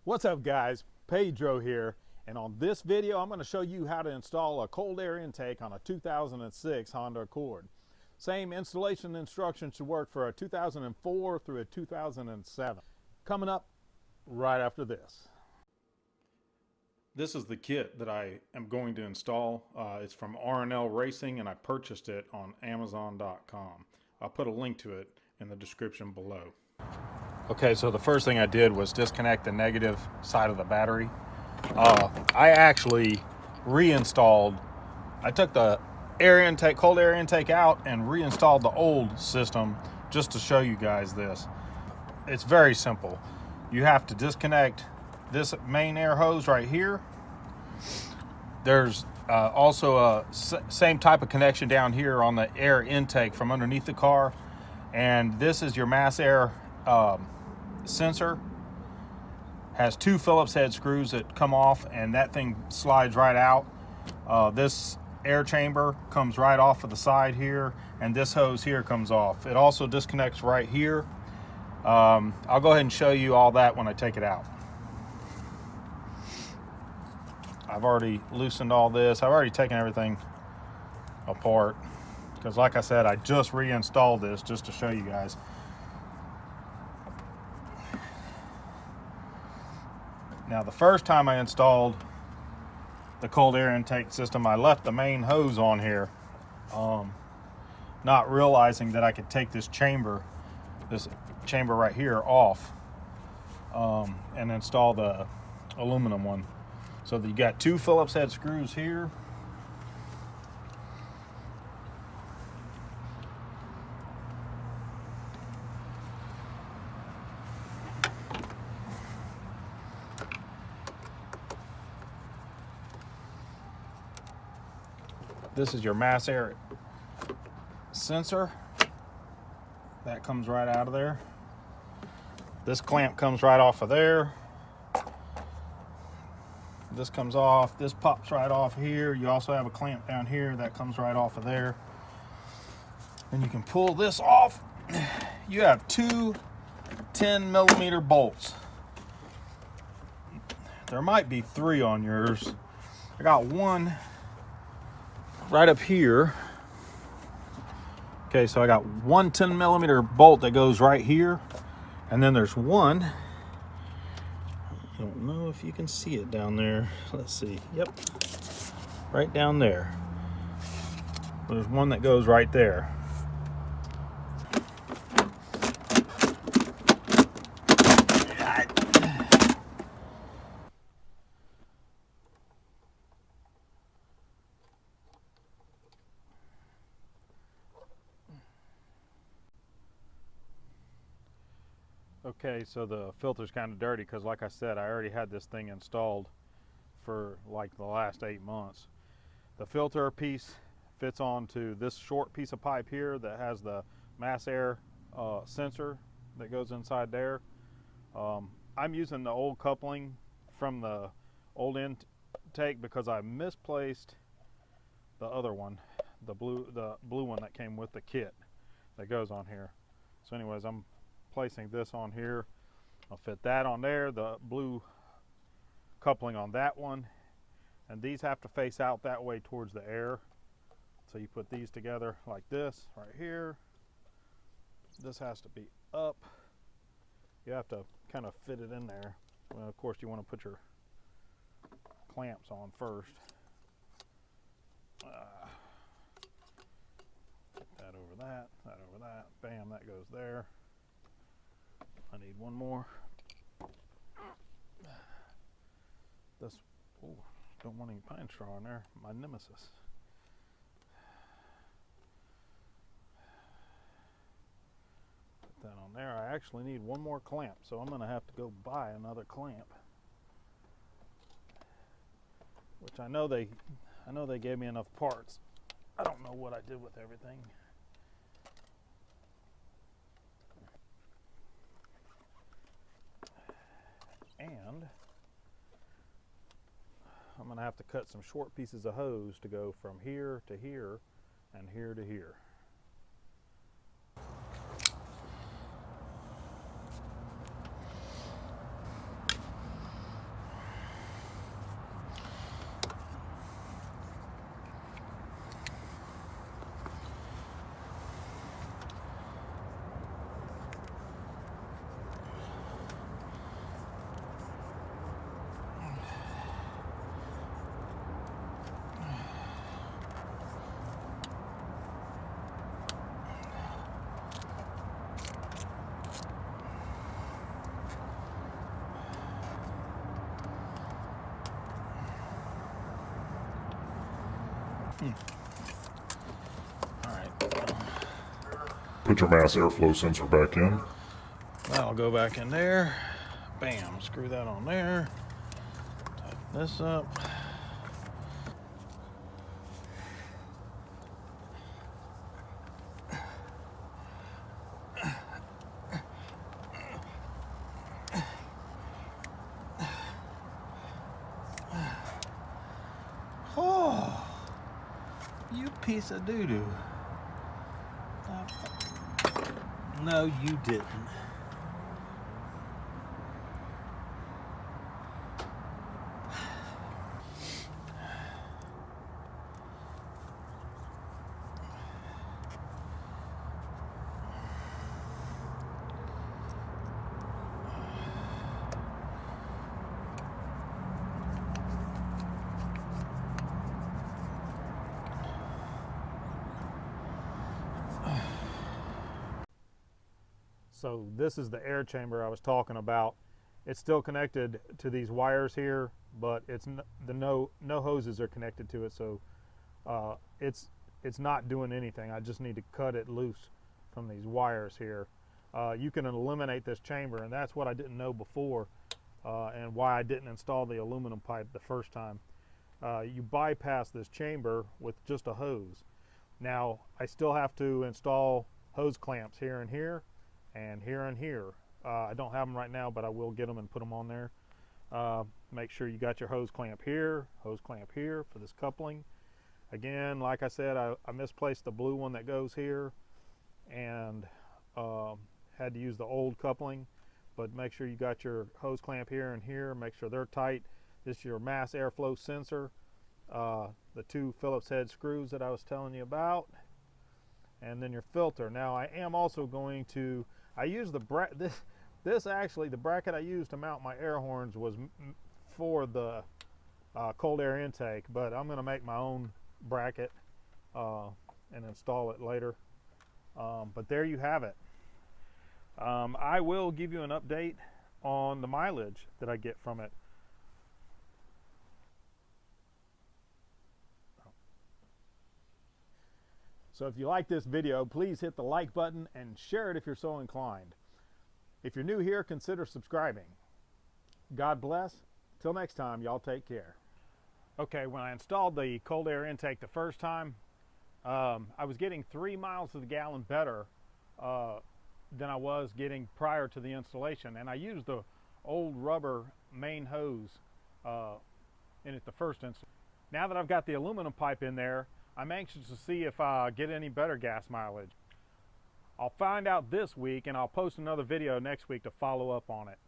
What's up guys, Pedro here, and on this video I'm going to show you how to install a cold air intake on a 2006 Honda Accord. Same installation instructions should work for a 2004 through a 2007. Coming up right after this. This is the kit that I am going to install. It's from R&L Racing and I purchased it on Amazon.com. I'll put a link to it in the description below. Okay, so the first thing I did was disconnect the negative side of the battery. I actually reinstalled, I took the air intake, cold air intake out and reinstalled the old system just to show you guys this. It's very simple. You have to disconnect this main air hose right here. There's also a same type of connection down here on the air intake from underneath the car. And this is your mass air sensor. Has two Phillips head screws that come off and that thing slides right out. This air chamber comes right off of the side here and this hose here comes off. It also disconnects right here. I'll go ahead and show you all that when I take it out. I've already loosened all this. I've already taken everything apart because like I said, I just reinstalled this just to show you guys. Now the first time I installed the cold air intake system, I left the main hose on here, not realizing that I could take this chamber right here off and install the aluminum one. So that you got two Phillips head screws here. This is your mass air sensor. That comes right out of there. This clamp comes right off of there. This comes off. This pops right off here. You also have a clamp down here that comes right off of there. And you can pull this off. You have two 10mm bolts. There might be three on yours. I got one right up here. Okay, so I got one 10mm bolt that goes right here, and then there's one, I don't know if you can see it down there. Let's see. Yep, right down there. There's one that goes right there. Okay, so the filter's kind of dirty because like I said, I already had this thing installed for like the last 8 months. The filter piece fits onto this short piece of pipe here that has the mass air sensor that goes inside there. I'm using the old coupling from the old intake because I misplaced the other one, the blue one that came with the kit that goes on here. So anyways, I'm placing this on here. I'll fit that on there, the blue coupling on that one, and these have to face out that way towards the air. So you put these together like this right here. This has to be up. You have to kind of fit it in there. Well, of course you want to put your clamps on first. That over that, that over that. Bam, that goes there. I need one more. This, oh, don't want any pine straw in there. My nemesis. Put that on there. I actually need one more clamp, so I'm going to have to go buy another clamp. Which I know they gave me enough parts. I don't know what I did with everything. And I'm going to have to cut some short pieces of hose to go from here to here and here to here. Alright. Put your mass airflow sensor back in. That'll go back in there. Bam, screw that on there. Tighten this up. Oh, you piece of doo-doo. No, you didn't. So this is the air chamber I was talking about. It's still connected to these wires here, but it's no hoses are connected to it, so it's not doing anything. I just need to cut it loose from these wires here. You can eliminate this chamber, and that's what I didn't know before, and why I didn't install the aluminum pipe the first time. You bypass this chamber with just a hose. Now I still have to install hose clamps here and here, and here and here. I don't have them right now, but I will get them and put them on there. Make sure you got your hose clamp here for this coupling. Again, like I said, I misplaced the blue one that goes here, and had to use the old coupling, but make sure you got your hose clamp here and here. Make sure they're tight. This is your mass airflow sensor, the 2 Phillips head screws that I was telling you about, and then your filter. Now I am also going to, I use the this actually, the bracket I used to mount my air horns was for the cold air intake, but I'm going to make my own bracket and install it later. But there you have it. I will give you an update on the mileage that I get from it. So if you like this video, please hit the like button and share it if you're so inclined. If you're new here, consider subscribing. God bless. Till next time, y'all take care. Okay, when I installed the cold air intake the first time, I was getting 3 miles to the gallon better than I was getting prior to the installation. And I used the old rubber main hose in it the first installation. Now that I've got the aluminum pipe in there, I'm anxious to see if I get any better gas mileage. I'll find out this week, and I'll post another video next week to follow up on it.